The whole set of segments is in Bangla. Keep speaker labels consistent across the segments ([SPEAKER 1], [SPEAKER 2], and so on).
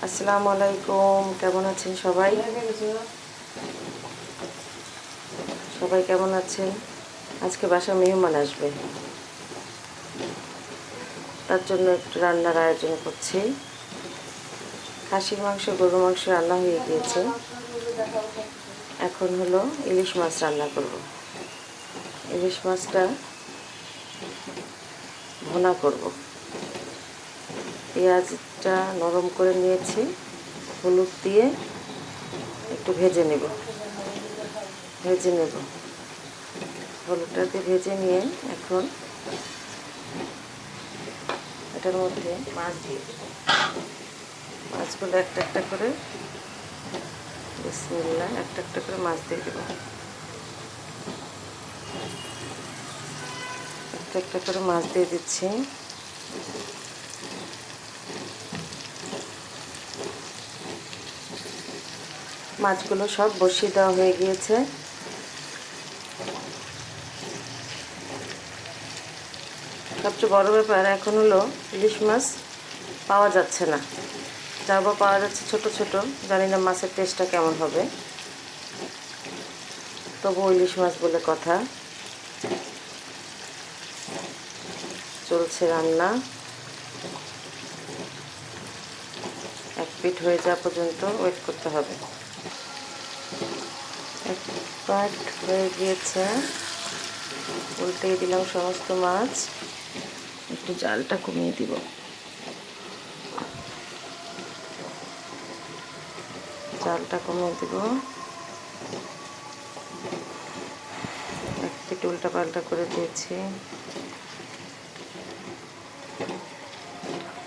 [SPEAKER 1] আসসালামু আলাইকুম। কেমন আছেন সবাই? সবাই কেমন আছেন? আজকে বাসায় মেহমান আসবে, তার জন্য একটু রান্নার আয়োজন করছি। খাসির মাংস, গরুর মাংস রান্না হয়ে গিয়েছে। এখন হলো ইলিশ মাছ রান্না করব। ইলিশ মাছটা ভুনা করব। পেঁয়াজটা নরম করে নিয়েছি, হলুদ দিয়ে একটু ভেজে নেব। হলুদটা দিয়ে ভেজে নিয়ে এখন এটার মধ্যে মাছ দিয়ে দেব। মাছগুলো একটা একটা করে, বিসমিল্লাহ, একটা একটা করে মাছ দিয়ে দেব। একটা একটা করে মাছ দিয়ে দিচ্ছি। মাছগুলো সব বসিয়ে দেওয়া হয়ে গিয়েছে। সবচেয়ে বড় ব্যাপার এখন হলো ইলিশ মাছ পাওয়া যাচ্ছে না, যা বা পাওয়া যাচ্ছে ছোট ছোট। জানি না মাছের টেস্টটা কেমন হবে, তবু ইলিশ মাছ বলে কথা। চলছে রান্না, এক পিঠ হয়ে যাওয়া পর্যন্ত ওয়েট করতে হবে। এক পাট হয়ে গিয়েছে, উল্টে দিলাম সমস্ত মাছ। একটু জালটা কমিয়ে দিব। এক পিঠ উল্টা পাল্টা করে দিয়েছি।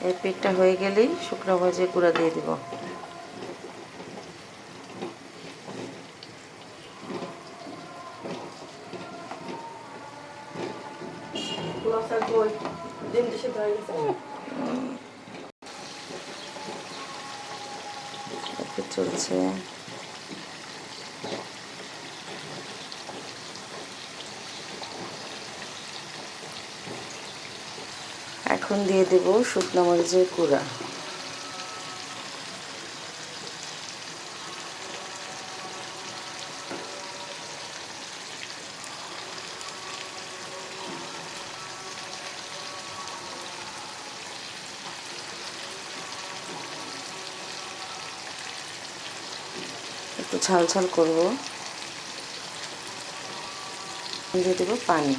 [SPEAKER 1] এই পিঠটা হয়ে গেলেই শুকনো মরিচের গুঁড়া দিয়ে দিব। চলছে। এখন দিয়ে দেব শুকনো মরিচের গুঁড়া। একটু ঝাল ঝাল করবো। দিয়ে দেবো পানি।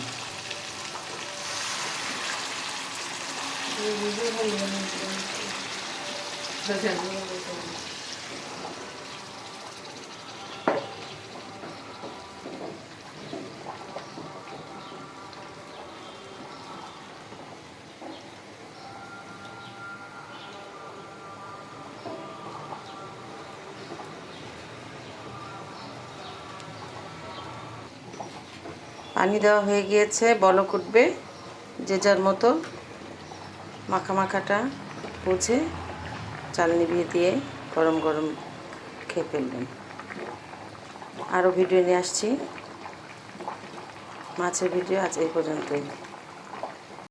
[SPEAKER 1] পানি দেওয়া হয়ে গিয়েছে, বলক উঠবে। যে যার মতো মাখাটা বুঝে চাল নিভিয়ে দিয়ে গরম গরম খেয়ে ফেলবেন। আরও ভিডিও নিয়ে আসছি। মাছের ভিডিও আজ এই পর্যন্তই।